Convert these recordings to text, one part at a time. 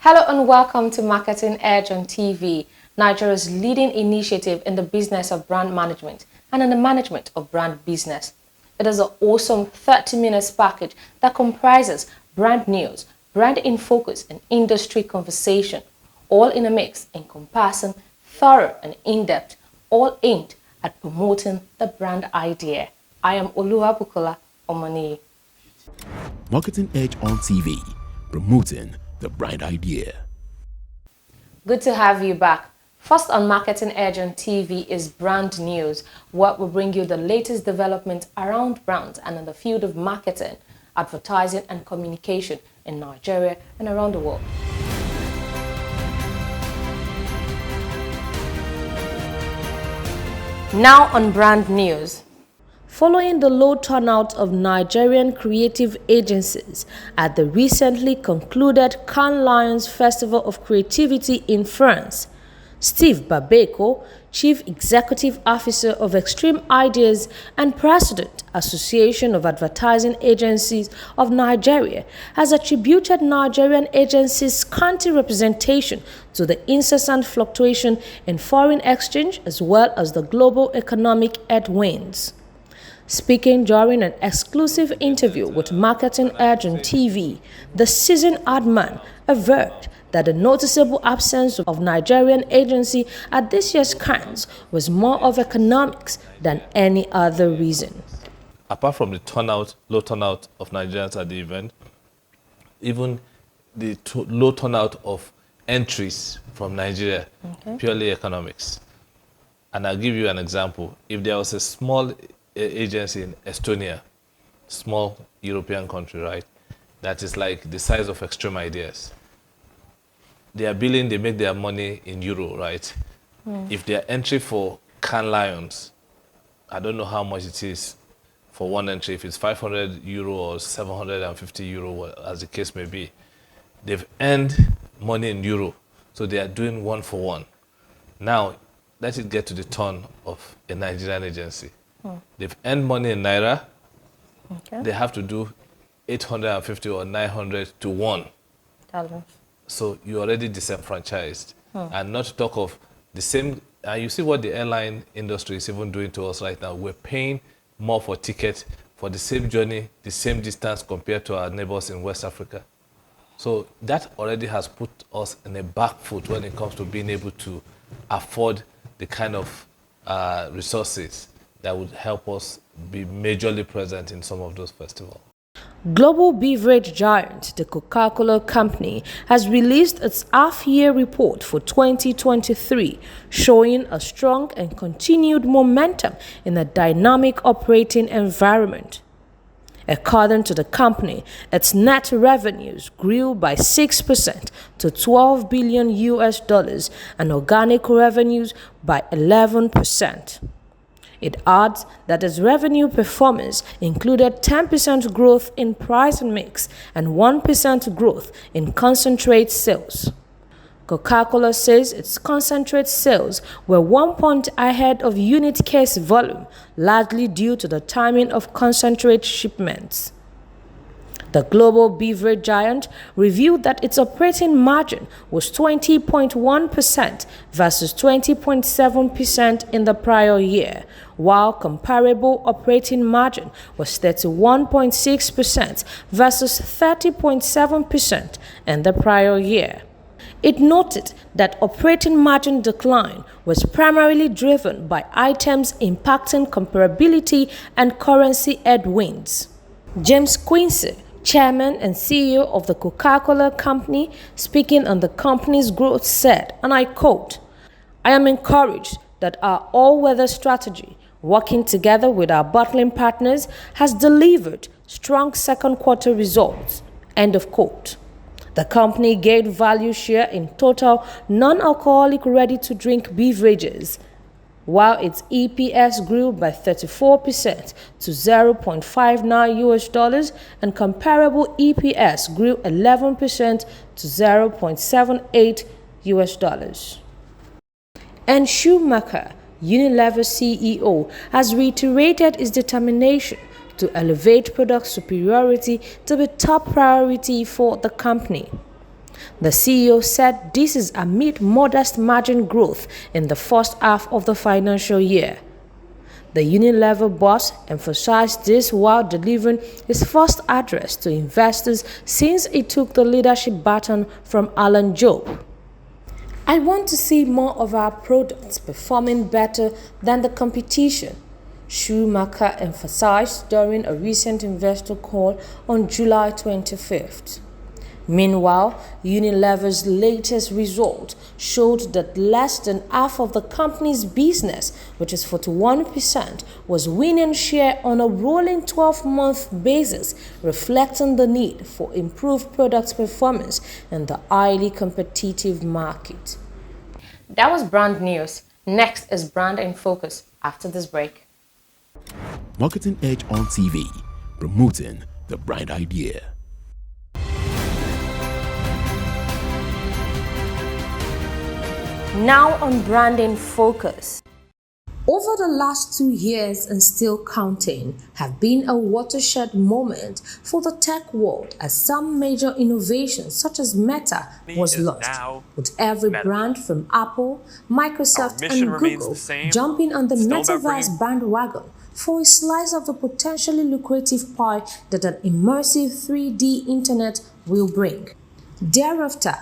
Hello and welcome to Marketing Edge on TV, Nigeria's leading initiative in the business of brand management and in the management of brand business. It is an awesome 30 minutes package that comprises brand news, brand in focus, and industry conversation, all in a mix, encompassing, thorough and in-depth, all aimed at promoting the brand idea. I am Oluwabukola Omani. Marketing Edge on TV, promoting the brand idea. Good to have you back. First on Marketing Edge on TV is brand news, where we bring you the latest developments around brands and in the field of marketing, advertising and communication in Nigeria and around the world. Now on brand news. Following the low turnout of Nigerian creative agencies at the recently concluded Cannes Lions Festival of Creativity in France, Steve Babeko, Chief Executive Officer of Extreme Ideas and President, Association of Advertising Agencies of Nigeria, has attributed Nigerian agencies' scanty representation to the incessant fluctuation in foreign exchange as well as the global economic headwinds. Speaking during an exclusive interview with Marketing Edge on TV, the seasoned ad man averred that the noticeable absence of Nigerian agency at this year's Cannes was more of economics than any other reason. Apart from the low turnout of Nigerians at the event, even the low turnout of entries from Nigeria, purely economics. And I'll give you an example. If there was a small agency in Estonia, small European country, right? That is like the size of Extreme Ideas. They are billing, they make their money in euro, right? If their entry for Cannes Lions, I don't know how much it is for one entry, if it's 500 euro or 750 euro, as the case may be, they've earned money in euro, so they are doing one for one. Now, let it get to the turn of a Nigerian agency. They've earned money in Naira. They have to do 850 or 900 to 1. So you're already disenfranchised. And not to talk of the same, you see what the airline industry is even doing to us right now. We're paying more for tickets for the same journey, the same distance compared to our neighbors in West Africa. So that already has put us in a back foot when it comes to being able to afford the kind of resources that would help us be majorly present in some of those festivals. Global beverage giant, the Coca-Cola Company, has released its half-year report for 2023, showing a strong and continued momentum in a dynamic operating environment. According to the company, its net revenues grew by 6% to $12 billion and organic revenues by 11%. It adds that its revenue performance included 10% growth in price and mix and 1% growth in concentrate sales. Coca-Cola says its concentrate sales were 1 point ahead of unit case volume, largely due to the timing of concentrate shipments. The global beverage giant revealed that its operating margin was 20.1% versus 20.7% in the prior year, while comparable operating margin was 31.6% versus 30.7% in the prior year. It noted that operating margin decline was primarily driven by items impacting comparability and currency headwinds. James Quincy, Chairman and CEO of the Coca-Cola Company, speaking on the company's growth, said, and I quote, "I am encouraged that our all-weather strategy, working together with our bottling partners, has delivered strong second quarter results." End of quote. The company gained value share in total non-alcoholic ready-to-drink beverages, while its EPS grew by 34% to $0.59 and comparable EPS grew 11% to $0.78. And Schumacher, Unilever CEO, has reiterated its determination to elevate product superiority to be top priority for the company. The CEO said this is amid modest margin growth in the first half of the financial year. The Unilever boss emphasized this while delivering his first address to investors since he took the leadership baton from Alan Job. I want to see more of our products performing better than the competition, Schumacher emphasized during a recent investor call on July 25th. Meanwhile, Unilever's latest result showed that less than half of the company's business, which is 41%, was winning share on a rolling 12-month basis, reflecting the need for improved product performance in the highly competitive market. That was brand news. Next is Brand in Focus after this break. Marketing Edge on TV, promoting the brand idea. Now on Brand in Focus. Over the last 2 years and still counting have been a watershed moment for the tech world as some major innovations such as Meta was launched, with every brand from Apple, Microsoft and Google jumping on the Metaverse bandwagon for a slice of the potentially lucrative pie that an immersive 3D internet will bring. Thereafter,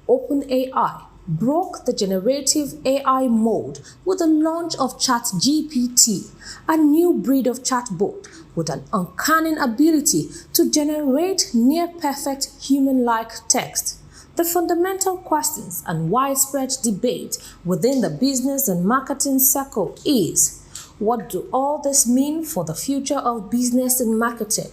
OpenAI broke the generative AI mold with the launch of ChatGPT, a new breed of chatbot with an uncanny ability to generate near-perfect human-like text. The fundamental questions and widespread debate within the business and marketing circle is, what do all this mean for the future of business and marketing?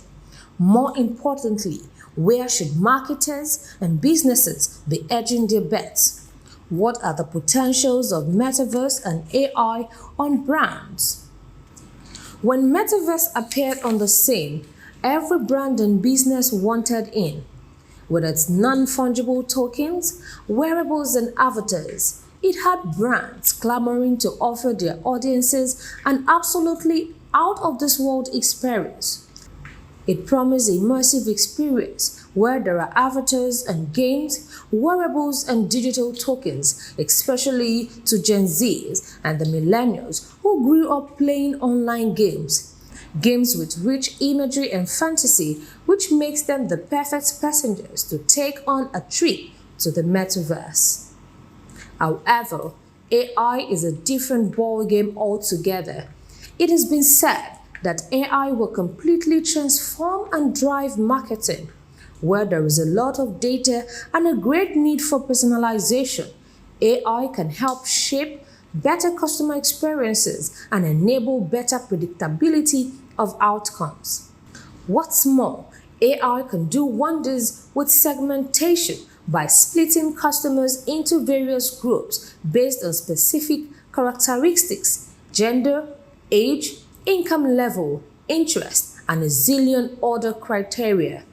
More importantly, where should marketers and businesses be hedging their bets? What are the potentials of Metaverse and AI on brands? When Metaverse appeared on the scene, every brand and business wanted in. With its non-fungible tokens, wearables and avatars, it had brands clamoring to offer their audiences an absolutely out-of-this-world experience. It promised immersive experience where there are avatars and games, wearables and digital tokens, especially to Gen Zs and the millennials who grew up playing online games. Games with rich imagery and fantasy, which makes them the perfect passengers to take on a trip to the metaverse. However, AI is a different ballgame altogether. It has been said that AI will completely transform and drive marketing. Where there is a lot of data and a great need for personalization, AI can help shape better customer experiences and enable better predictability of outcomes. What's more, AI can do wonders with segmentation by splitting customers into various groups based on specific characteristics, gender, age, income level, interest, and a zillion other criteria.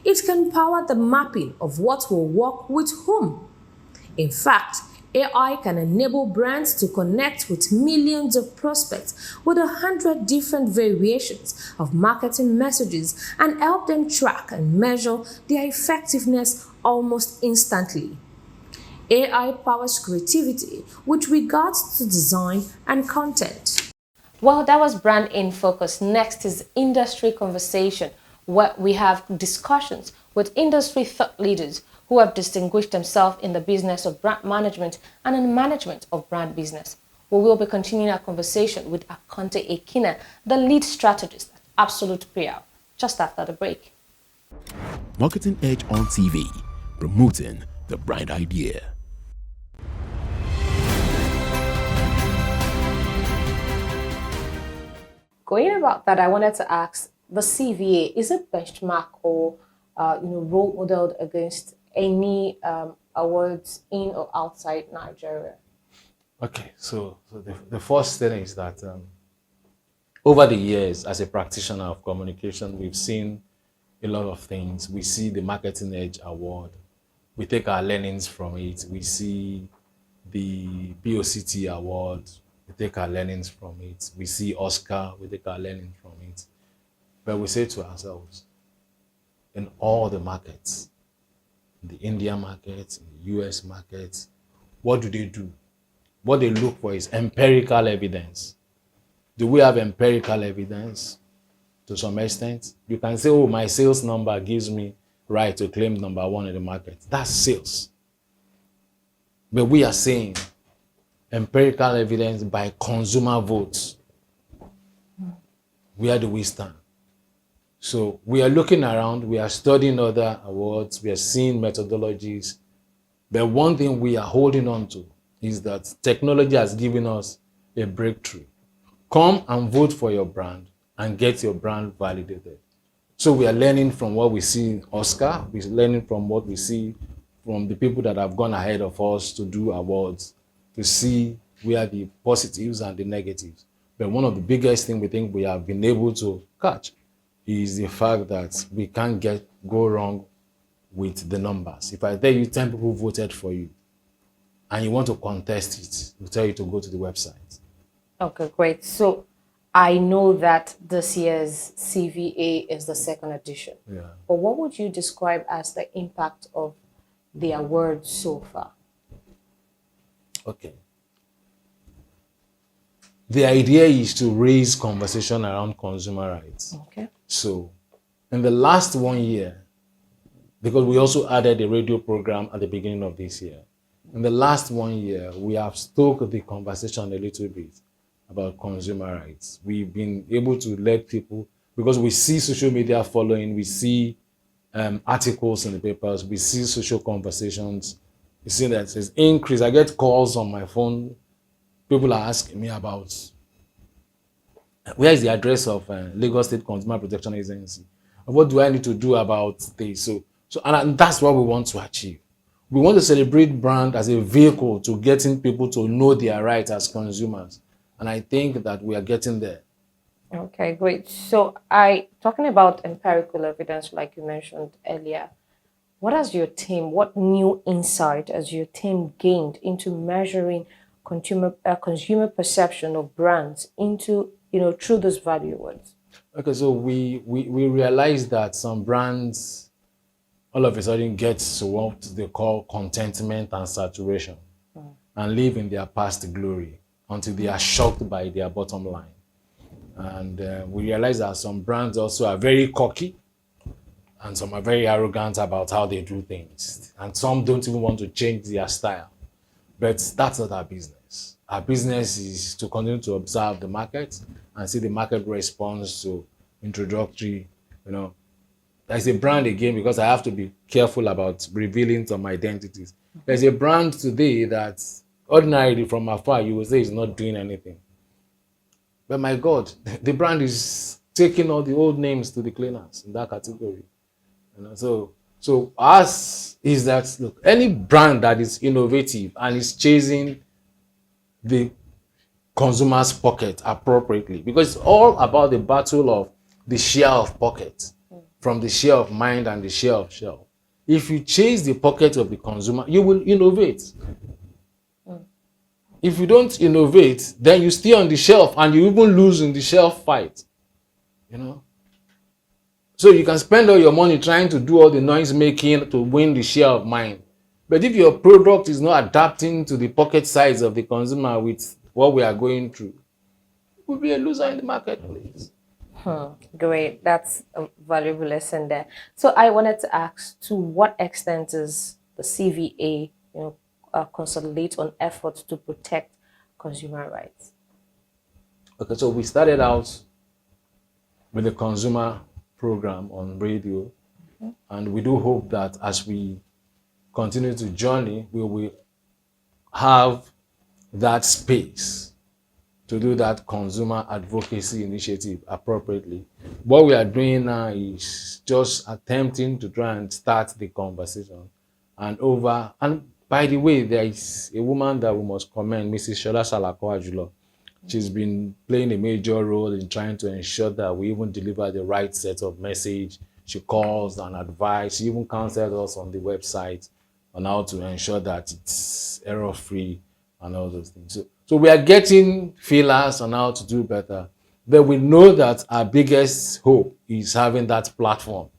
It can power the mapping of what will work with whom. In fact, AI can enable brands to connect with millions of prospects with 100 different variations of marketing messages and help them track and measure their effectiveness almost instantly. AI powers creativity with regards to design and content. Well, that was Brand in Focus. Next is Industry Conversation, where we have discussions with industry thought leaders who have distinguished themselves in the business of brand management and in management of brand business. We will be continuing our conversation with Akonte Ekina, the lead strategist at Absolute PR, just after the break. Marketing Edge on TV, promoting the brand idea. Going about that, I wanted to ask, the CVA, is it benchmark or role modeled against any awards in or outside Nigeria? Okay, so the first thing is that over the years, as a practitioner of communication, we've seen a lot of things. We see the Marketing Edge Award. We take our learnings from it. We see the POCT Award. We take our learnings from it. We see Oscar. We take our learning from it. But we say to ourselves, in all the markets, in the India market, in the US market. What do? What they look for is empirical evidence. Do we have empirical evidence? To some extent, you can say, oh, my sales number gives me right to claim number one in the market. That's sales. But we are saying empirical evidence by consumer votes. Where do we stand? So we are looking around, we are studying other awards, we are seeing methodologies. But one thing we are holding on to is that technology has given us a breakthrough. Come and vote for your brand and get your brand validated. So we are learning from what we see in Oscar. We're learning from what we see from the people that have gone ahead of us to do awards, to see where the positives and the negatives. But one of the biggest things we think we have been able to catch is the fact that we can't go wrong with the numbers. If I tell you 10 people voted for you and you want to contest it, we'll tell you to go to the website. Okay, great. So I know that this year's CVA is the second edition. Yeah. But what would you describe as the impact of the award so far? Okay. The idea is to raise conversation around consumer rights. Okay. So in the last 1 year, because we also added a radio program at the beginning of this year, in the last 1 year, we have stoked the conversation a little bit about consumer rights. We've been able to let people, because we see social media following, we see articles in the papers, we see social conversations, we see that there's increase. I get calls on my phone. People are asking me about where is the address of Lagos State Consumer Protection Agency? What do I need to do about this? And that's what we want to achieve. We want to celebrate brand as a vehicle to getting people to know their rights as consumers. And I think that we are getting there. Okay, great. So talking about empirical evidence, like you mentioned earlier, what new insight has your team gained into measuring consumer perception of brands through those value words? Okay, so we realized that some brands all of a sudden get to what they call contentment and saturation and live in their past glory until they are shocked by their bottom line. And we realize that some brands also are very cocky and some are very arrogant about how they do things. And some don't even want to change their style. But that's not our business. Our business is to continue to observe the market and see the market response to introductory, There's a brand again, because I have to be careful about revealing some identities. There's a brand today that ordinarily from afar you will say is not doing anything. But my God, the brand is taking all the old names to the cleaners in that category. So us is that, look, any brand that is innovative and is chasing the consumer's pocket appropriately, because it's all about the battle of the share of pocket, from the share of mind and the share of shelf. If you chase the pocket of the consumer, you will innovate. If you don't innovate, then you stay on the shelf and you even lose in the shelf fight. So you can spend all your money trying to do all the noise making to win the share of mind. But if your product is not adapting to the pocket size of the consumer with what we are going through, you will be a loser in the marketplace. Great. That's a valuable lesson there. So I wanted to ask, to what extent does the CVA consolidate on efforts to protect consumer rights? Okay, so we started out with the consumer program on radio, and we do hope that as we continue to journey, we will have that space to do that consumer advocacy initiative appropriately. What we are doing now is just attempting to try and start the conversation. And by the way, there is a woman that we must commend, Mrs. Shola Salako-Ajulo. She's been playing a major role in trying to ensure that we even deliver the right set of message. She calls and advises. She even counseled us on the website on how to ensure that it's error-free and all those things. So we are getting feelers on how to do better. But we know that our biggest hope is having that platform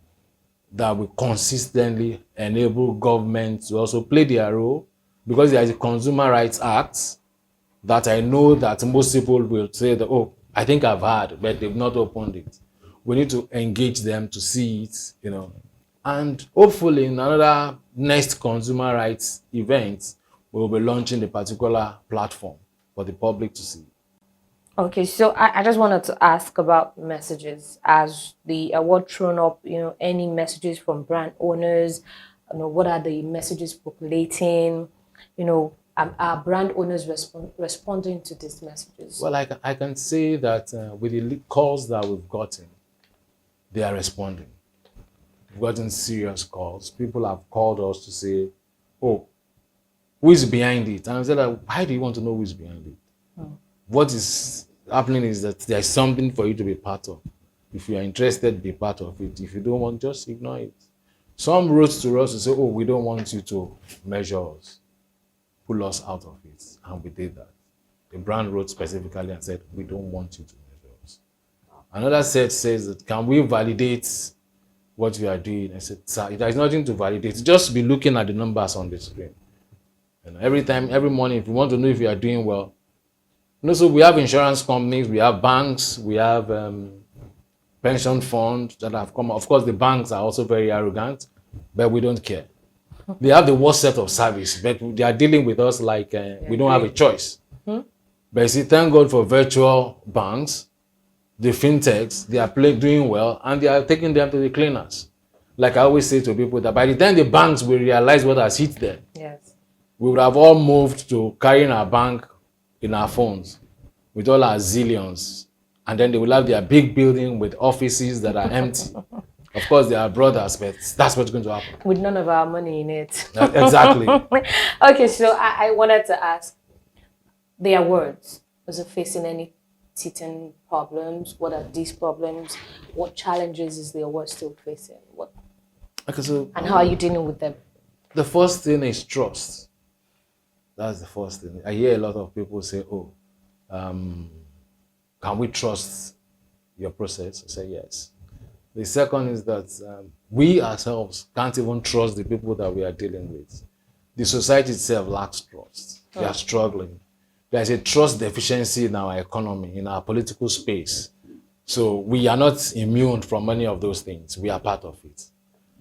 that will consistently enable government to also play their role, because there is a Consumer Rights Act that I know that most people will say that, oh, I think I've heard, but they've not opened it. We need to engage them to see it, and hopefully in another next consumer rights event, we'll be launching a particular platform for the public to see. Okay, so I just wanted to ask about messages. As the award thrown up, any messages from brand owners, what are the messages populating, are brand owners responding to these messages? Well, I can say that with the calls that we've gotten, they are responding. We've gotten serious calls. People have called us to say, oh, who is behind it? And I said, why do you want to know who is behind it? What is happening is that there's something for you to be part of. If you are interested, be part of it. If you don't want, just ignore it. Some wrote to us to say, oh, we don't want you to measure us, pull us out of it. And we did that. The brand wrote specifically and said, we don't want you to measure us. Another set says that, can we validate what you are doing? I said, sir, there's nothing to validate. Just be looking at the numbers on the screen. Every morning, if you want to know if you are doing well, so we have insurance companies, we have banks, we have pension funds that have come. Of course, the banks are also very arrogant, but we don't care. They have the worst set of service, but they are dealing with us like we don't have a choice. But you see, thank God for virtual banks, the fintechs, they are doing well, and they are taking them to the cleaners. Like I always say to people, that by the time the banks will realize what has hit them, Yes, we would have all moved to carrying our bank in our phones with all our zillions, and then they will have their big building with offices that are empty. Of course, they are brothers, but that's what's going to happen. with none of our money in it. Exactly. Okay, so I wanted to ask, the awards, was it facing any teething problems? What are these problems? What challenges is the award still facing? Okay, so And how are you dealing with them? the first thing is trust. That's the first thing. I hear a lot of people say, oh, can we trust your process? I say yes. The second is that we ourselves can't even trust the people that we are dealing with. The society itself lacks trust. We are struggling. There's a trust deficiency in our economy, in our political space. So we are not immune from many of those things. We are part of it.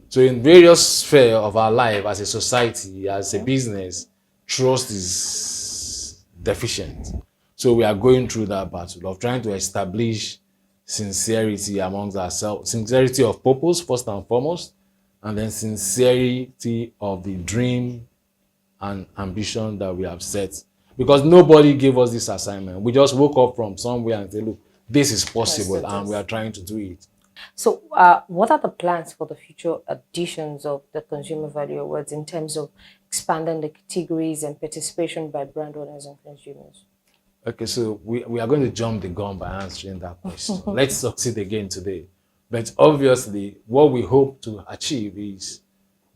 So in various spheres of our life, as a society, as a business, trust is deficient. So we are going through that battle of trying to establish sincerity amongst ourselves, sincerity of purpose first and foremost, and then sincerity of the dream and ambition that we have set. Because nobody gave us this assignment. We just woke up from somewhere and said, look, this is possible, Yes, and we are trying to do it. So what are the plans for the future editions of the Consumer Value Awards in terms of expanding the categories and participation by brand owners and consumers? Okay, so we are going to jump the gun by answering that question. Let's succeed again today. But obviously, what we hope to achieve is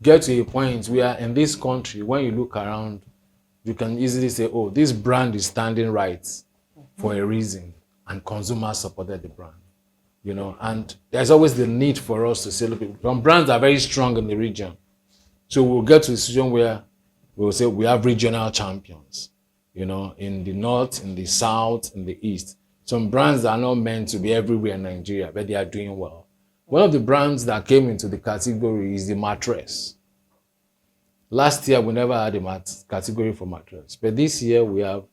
get to a point where in this country, when you look around, you can easily say, oh, this brand is standing right for a reason, and consumers supported the brand. And there's always the need for us to say, look, some brands are very strong in the region. So we'll get to a situation where we'll say we have regional champions, in the north, in the south, in the east. Some brands are not meant to be everywhere in Nigeria, but they are doing well. One of the brands that came into the category is the mattress. Last year, we never had a category for mattress, but this year we have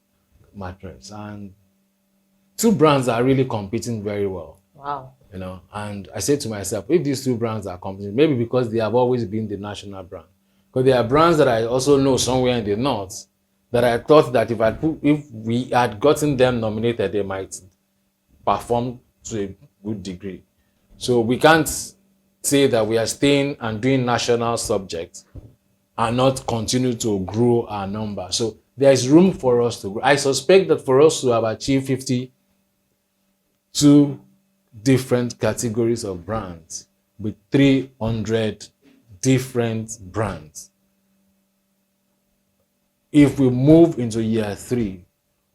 mattress. And two brands are really competing very well. Wow. And I said to myself, if these two brands are competing, maybe because they have always been the national brand. Because there are brands that I also know somewhere in the north that I thought that if we had gotten them nominated, they might perform to a good degree. So we can't say that we are staying and doing national subjects and not continue to grow our number. So there is room for us to grow. I suspect that for us to have achieved 52 different categories of brands with 300 different brands, if we move into year 3,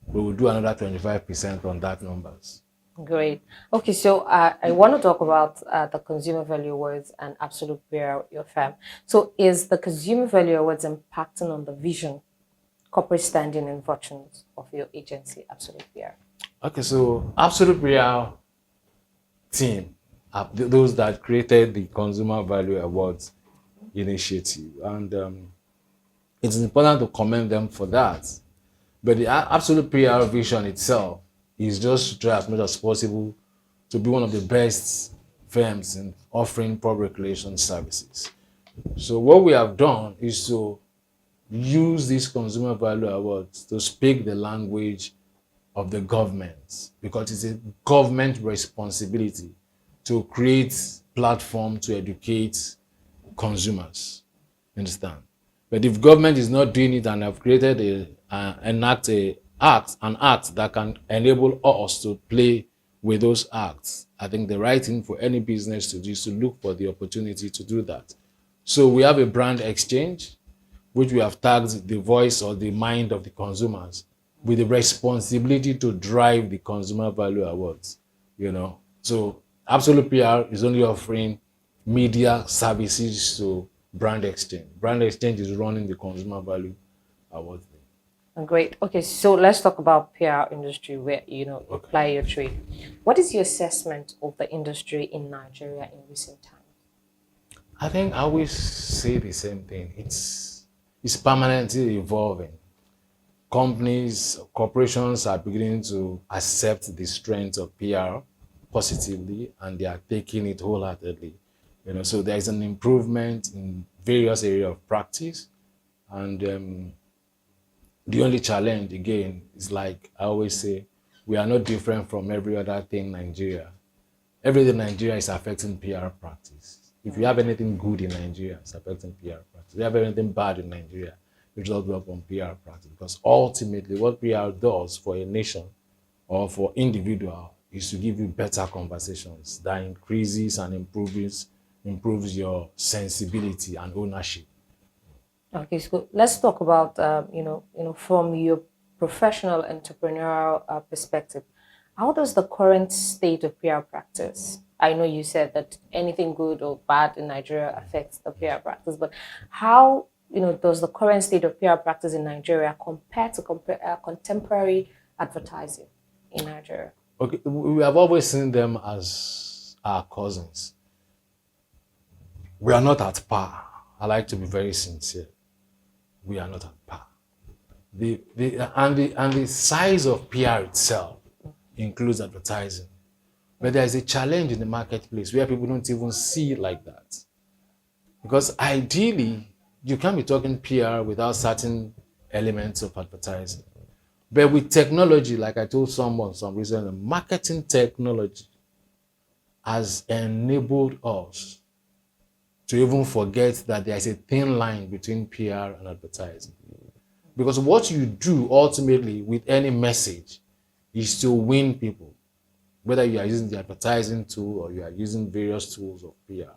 we will do another 25% on that numbers. Great. Okay, so I want to talk about the Consumer Value Awards and Absolute PR, your firm. So, is the Consumer Value Awards impacting on the vision, corporate standing, and fortunes of your agency, Absolute PR? Okay, so Absolute Real team are those that created the Consumer Value Awards initiative, and it's important to commend them for that. But the Absolute PR vision itself is just to try as much as possible to be one of the best firms in offering public relations services. So what we have done is to use these Consumer Value Awards to speak the language of the government, because it's a government responsibility to create platform to educate consumers. Understand? But if government is not doing it and have created an act that can enable us to play with those acts, I think the right thing for any business to do is to look for the opportunity to do that. So we have a brand exchange, which we have tagged the voice or the mind of the consumers with the responsibility to drive the Consumer Value Awards. So Absolute PR is only offering media services to brand exchange. Brand exchange is running the Consumer Value Awards. Great. Okay, so let's talk about PR industry where you apply your trade. What is your assessment of the industry in Nigeria in recent times? I think I always say the same thing. It's permanently evolving. Corporations are beginning to accept the strength of PR positively, and they are taking it wholeheartedly. So there is an improvement in various areas of practice, and the only challenge again is, like I always say, we are not different from every other thing in Nigeria. Everything in Nigeria is affecting PR practice. If you have anything good in Nigeria, it's affecting PR practice. If you have anything bad in Nigeria, it will go up on PR practice. Because ultimately, what PR does for a nation or for individual is to give you better conversations that increases and improves your sensibility and ownership. Okay, so let's talk about from your professional entrepreneurial perspective, how does the current state of PR practice? I know you said that anything good or bad in Nigeria affects the PR practice, but how does the current state of PR practice in Nigeria compare to contemporary advertising in Nigeria? Okay, we have always seen them as our cousins. We are not at par. I like to be very sincere. We are not at par. The size of PR itself includes advertising. But there is a challenge in the marketplace where people don't even see it like that. Because ideally, you can't be talking PR without certain elements of advertising. But with technology, like I told someone some recently, marketing technology has enabled us to even forget that there is a thin line between PR and advertising. Because what you do ultimately with any message is to win people, whether you are using the advertising tool or you are using various tools of PR.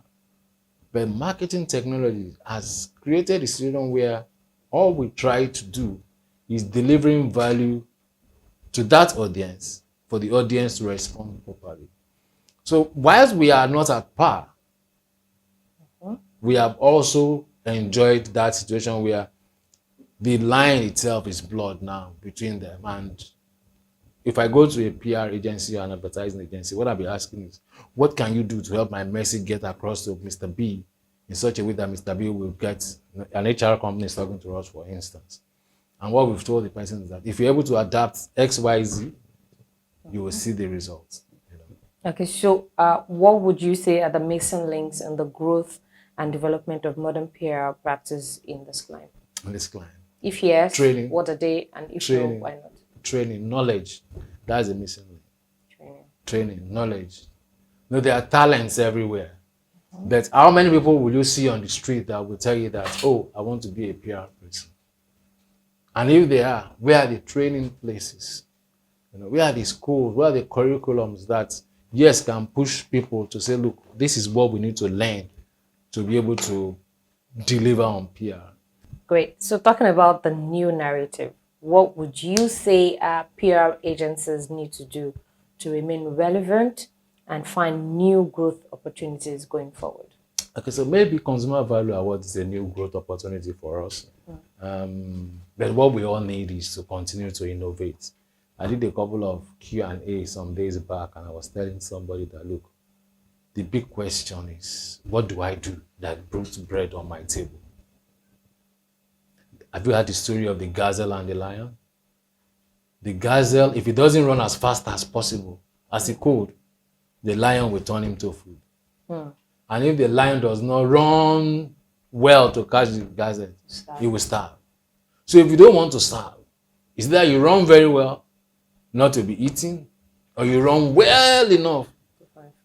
But marketing technology has created a situation where all we try to do is delivering value to that audience for the audience to respond properly. So whilst we are not at par, we have also enjoyed that situation where the line itself is blurred now between them. And if I go to a PR agency or an advertising agency, what I'll be asking is, what can you do to help my message get across to Mr. B in such a way that Mr. B will get, an HR company is talking to us, for instance. And what we've told the person is that if you're able to adapt X, Y, Z, you will see the results. Okay, so what would you say are the missing links in the growth and development of modern PR practice in this climate? In this climate. If yes, training, what are they? And if no, why not? Training, knowledge. That's a missing link. Training, knowledge. There are talents everywhere. But how many people will you see on the street that will tell you that, oh, I want to be a PR person? And if they are, where are the training places? Where are the schools? Where are the curriculums that, yes, can push people to say, look, this is what we need to learn to be able to deliver on PR? Great. So talking about the new narrative, what would you say PR agencies need to do to remain relevant and find new growth opportunities going forward? Okay, so maybe Consumer Value Award is a new growth opportunity for us. But what we all need is to continue to innovate. I did a couple of Q&A some days back, and I was telling somebody that, look, the big question is, what do I do that brings bread on my table? Have you heard the story of the gazelle and the lion? The gazelle, if it doesn't run as fast as possible, as it could, the lion will turn him to food. And if the lion does not run well to catch the gazelle, he will starve. So if you don't want to starve, it's that you run very well, not to be eaten, or you run well enough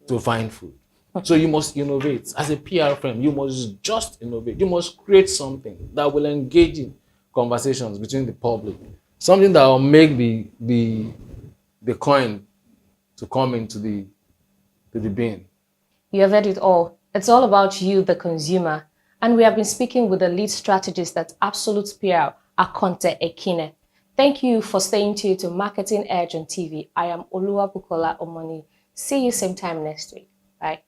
to find food. So you must innovate. As a PR firm, you must just innovate. You must create something that will engage in conversations between the public. Something that will make the coin to come into the bin. You have heard it all. It's all about you, the consumer. And we have been speaking with the lead strategist at Absolute PR, Akonte Ekine. Thank you for staying tuned to Marketing Edge on TV. I am Oluwabukola Omoni. See you same time next week. Bye.